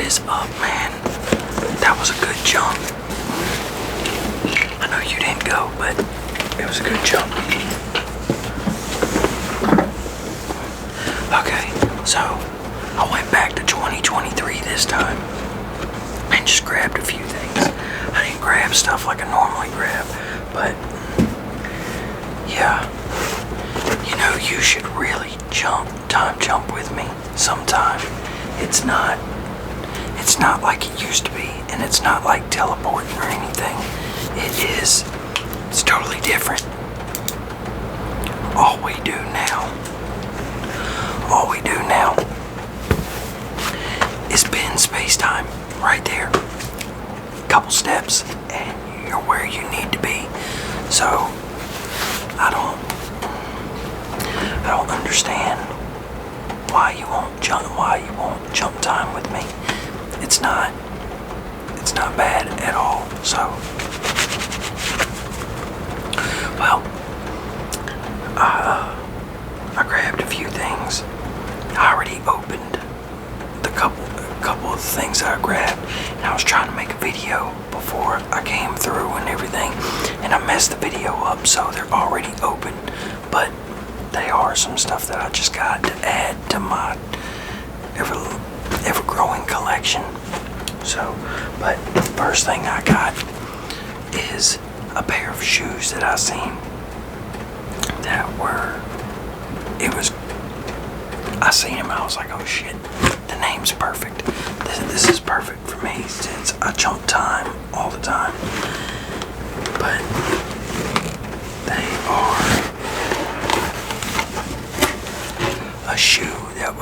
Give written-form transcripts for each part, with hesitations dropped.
is up, man? That was a good jump. I know you didn't go, but it was a good jump. Okay, so I went back to 2023 this time and just grabbed a few things. I didn't grab stuff like I normally grab, but yeah, you know, you should really time jump with me sometime. It's not like it used to be, and it's not like teleporting or anything. It's totally different. All we do now is bend space-time right there. Couple steps and you're where you need to be. So I don't understand why you won't jump time with me. It's not bad at all. So well, I grabbed a few things. I already opened the couple of the things that I grabbed, and I was trying to make a video before I came through and everything, and I messed the video up, so they're already open, but they are some stuff that I just got to add to my ever-growing collection. So, but first thing I got is a pair of shoes that I seen that I seen him, I was like, oh shit, the name's perfect. This is perfect for me since I jump time all the time. But they are a shoe that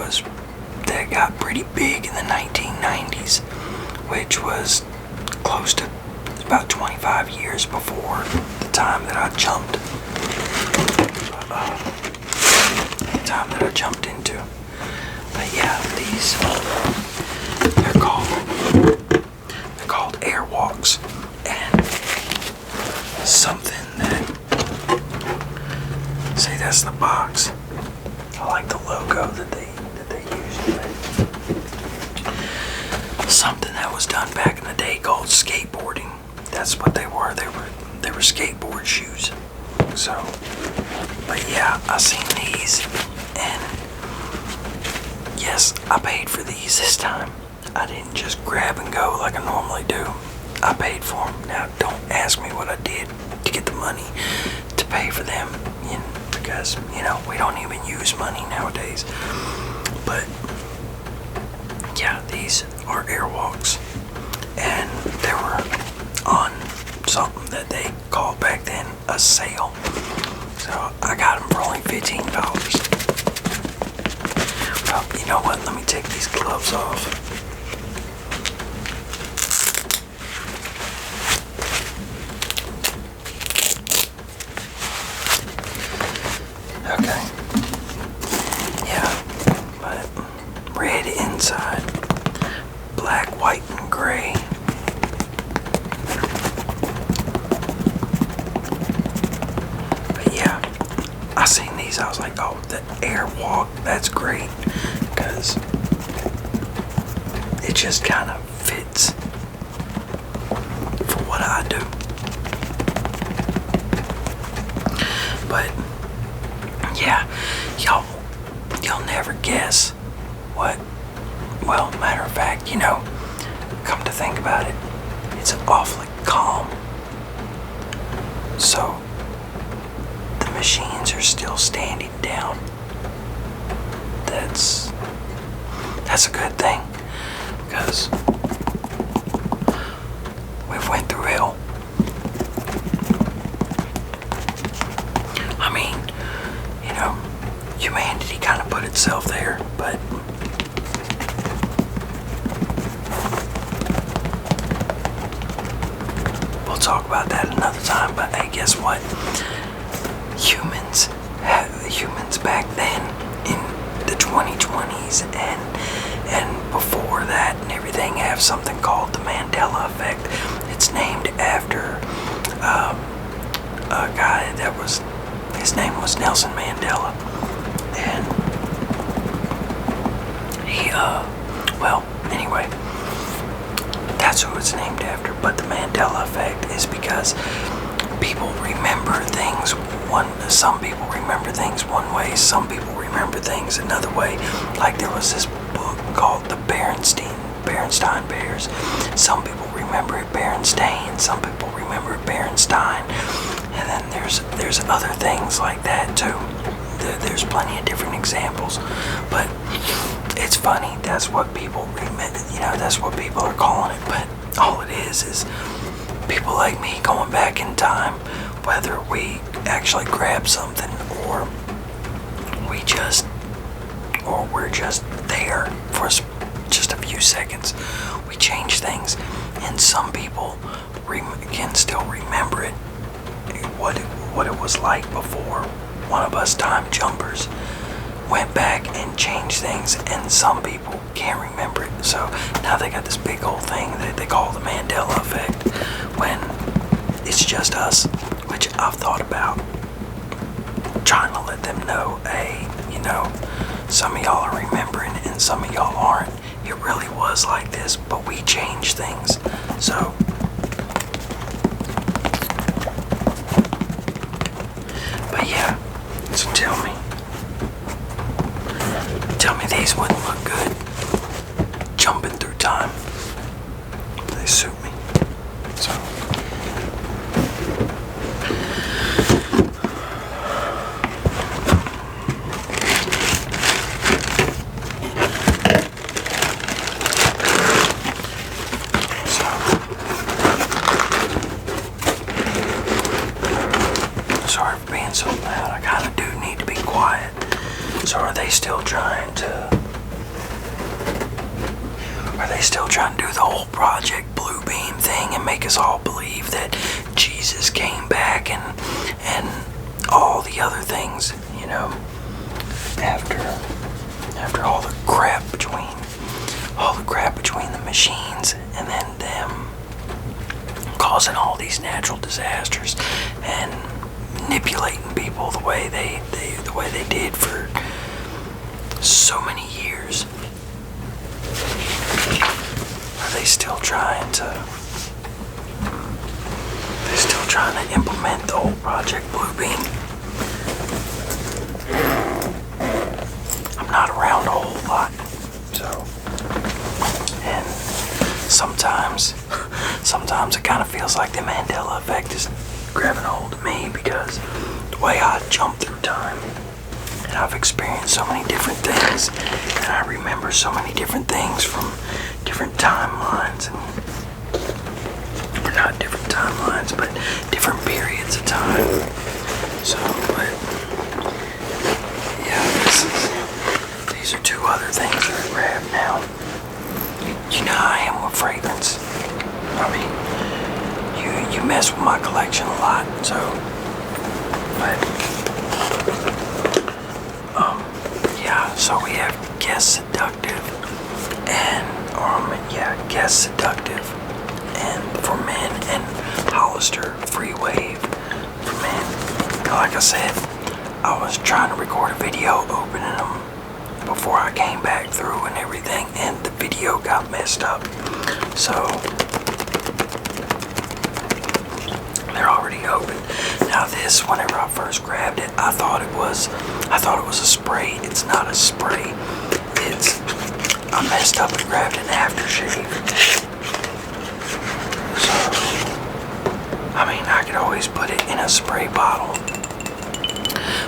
got pretty big in the 1990s, which was close to about 25 years before the time that I jumped. Into. But yeah, they're called Airwalks, and something that, see, that's the box. I like the logo that they used. Something that was done back in the day called skateboarding. That's what they were. They were skateboard shoes. So, but yeah, I seen these, and yes, I paid for these this time. I didn't just grab and go like I normally do. I paid for them. Now, don't ask me what I did to get the money to pay for them, because, we don't even use money nowadays. But yeah, these are Airwalks, and they were on something that they called back then a sale. So I got them for only $15. Well, you know what? Let me take these gloves off. Okay. Yeah, but red inside, black, white, and gray. But yeah, I seen these, I was like, oh, the Airwalk, that's great, because it just kind of fits for what I do. But yeah, you'll never guess what, well, matter of fact, come to think about it, it's awfully calm. So the machines are still standing down. That's a good thing, because we've went through hell. I mean, humanity kind of put itself there, but we'll talk about that another time. But hey, guess what? Humans back then in the 2020s and before that and everything have something called the Mandela effect. It's named after a guy his name was Nelson Mandela, and he well, anyway, That's who it's named after. But the Mandela effect is because people remember things some people remember things one way, some people remember things another way. Like there was this book called the Berenstain Bears. Some people remember it Berenstain, some people remember it Berenstein. And then there's other things like that too. There's plenty of different examples, but it's funny. That's what people remember. That's what people are calling it. But all it is people like me going back in time, whether we actually grab something or we're just there for just a few seconds. We change things, and some people can still remember it, what it was like before one of us time jumpers went back and changed things, and some people can't remember it. So now they got this big old thing that they call the Mandela effect, when it's just us, which I've thought about trying to let them know, hey, some of y'all are remembering and some of y'all aren't. It really was like this, but we changed things. So but yeah, so tell me these wouldn't look good jumping through time. They suit me. So sorry for being so loud. I kind of do need to be quiet. So are they still trying to do the whole Project Blue Beam thing and make us all believe that Jesus came back and all the other things, after all the crap between the machines and then them causing all these natural disasters and manipulating people the way they did for so many years? Are they still trying to implement the whole Project Blue Beam? I'm not around a whole lot, so, and sometimes it kind of feels like the Mandela effect is grabbing a hold of me, because the way I jump through time, and I've experienced so many different things, and I remember so many different things from different timelines, or not different timelines, but different periods of time. So, but yeah, these are two other things that I grabbed now. You know how I am with fragrance. I mean, you mess with my collection a lot, so, but, yeah, so we have Guess Seductive and for men, and Hollister Free Wave for men. Like I said, I was trying to record a video opening them before I came back through and everything, and the video got messed up. So they're already open. Now this, whenever I first grabbed it, I thought it was a spray. It's not a spray. I messed up and grabbed an aftershave. So, I mean, I could always put it in a spray bottle.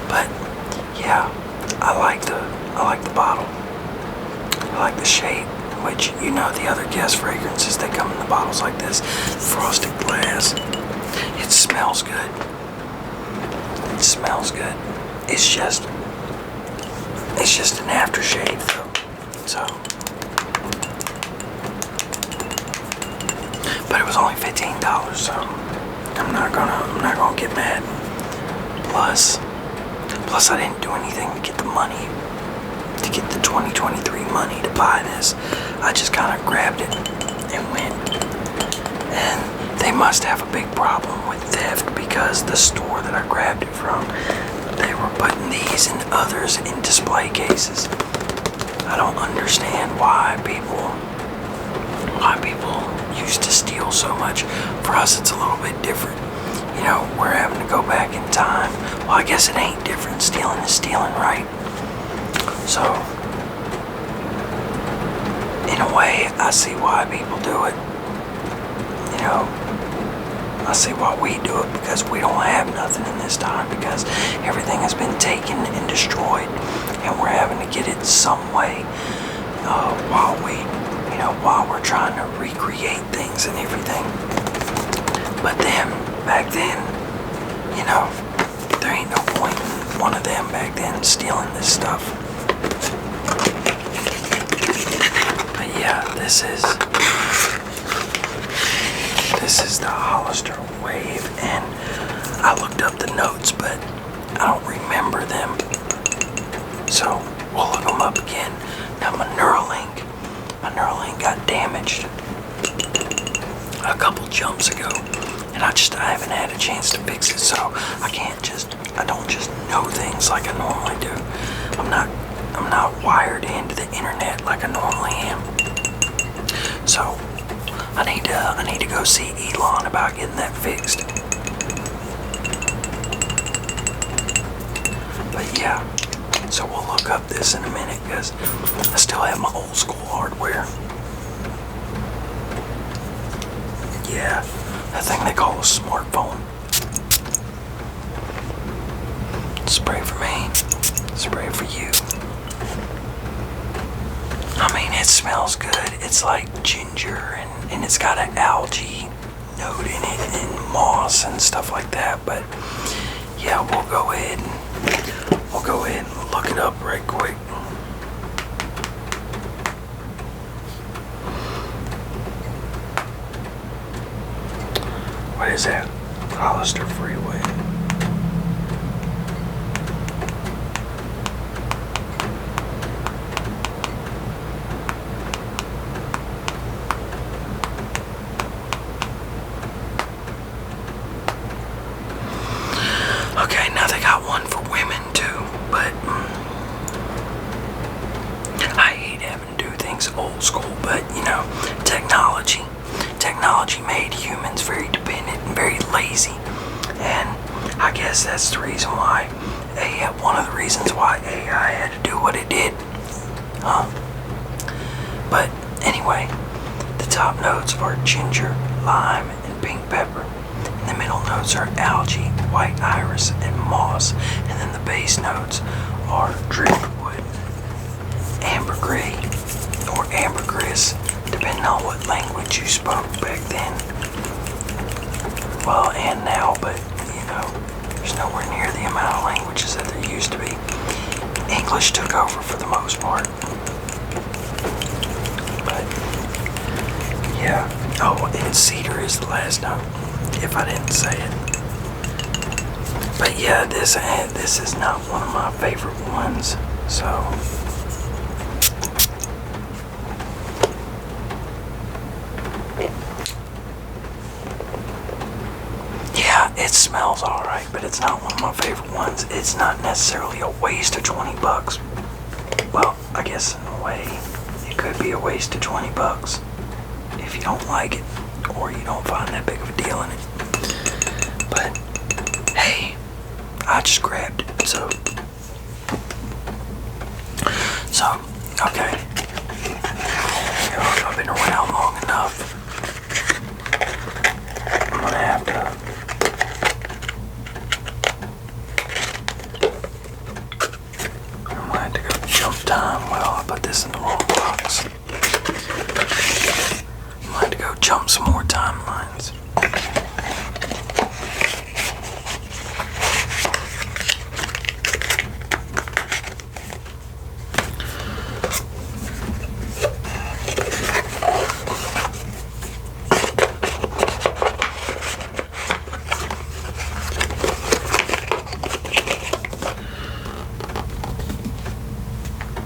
But yeah, I like the bottle. I like the shape, which, the other Guess fragrances, they come in the bottles like this, frosted glass. It smells good. It smells good. It's just an aftershave though. So, but it was only $15, so I'm not gonna get mad. Plus I didn't do anything to get the money, to get the 2023 money to buy this. I just kind of grabbed it and went. And they must have a big problem with theft, because the store that I grabbed it from, they were putting these and others in display cases. I don't understand why people use used to steal so much. For us, it's a little bit different. You know, we're having to go back in time. Well, I guess it ain't different. Stealing is stealing, right? So, in a way, I see why people do it. You know, I see why we do it, because we don't have nothing in this time, because everything has been taken and destroyed, and we're having to get it some way while we're trying to recreate things and everything. But then, back then, you know, there ain't no point in one of them back then stealing this stuff. But yeah, this is the Hollister Wave, and I looked up the notes, but I don't remember them. So we'll look them up again. Now my Neuralink got damaged a couple jumps ago, and I haven't had a chance to fix it, so I don't just know things like I normally do. I'm not wired into the internet like I normally am. So I need to go see Elon about getting that fixed. But yeah, so we'll look up this in a minute, because I still have my old school hardware. Yeah, that thing they call a smartphone. Spray for me, spray for you. I mean, it smells good. It's like ginger, and it's got an algae note in it, and moss and stuff like that. But yeah, we'll go ahead and look it up right quick. What is that? Hollister Freeway. Okay, now they got one for women too, but I hate having to do things old school, but you know, technology made humans very dependent and very lazy, and I guess that's the reason why one of the reasons why AI had to do what it did. But anyway, the top notes are ginger, lime, and pink pepper. And the middle notes are algae, white iris, and moss. And then the base notes are driftwood, ambergris, or ambergris, depending on what language you spoke back then. Well, and now, but you know, there's nowhere near the amount of languages that there used to be. English took over for the most part. But yeah. Oh, and cedar is the last note, if I didn't say it. But yeah, this is not one of my favorite ones, so yeah, it smells alright, but it's not one of my favorite ones. It's not necessarily a waste of $20. Well, I guess in a way it could be a waste of $20 if you don't like it, or you don't find that big of a deal in it. But hey, I just grabbed it, so okay. I've been around long enough. I'm gonna have to go jump time. Well, I put this in the wrong box. I'm gonna have to go jump some more timelines.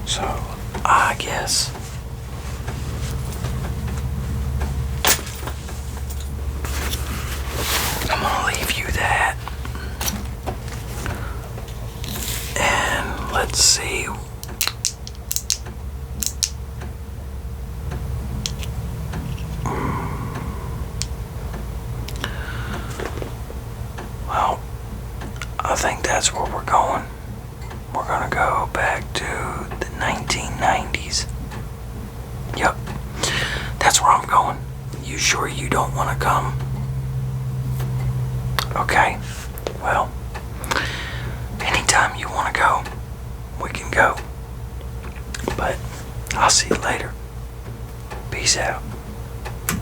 So, I guess I'm gonna leave you that. And let's see. I think that's where we're going. We're gonna go back to the 1990s. Yep, that's where I'm going. You sure you don't want to come? Okay, well, anytime you want to go, we can go. But I'll see you later.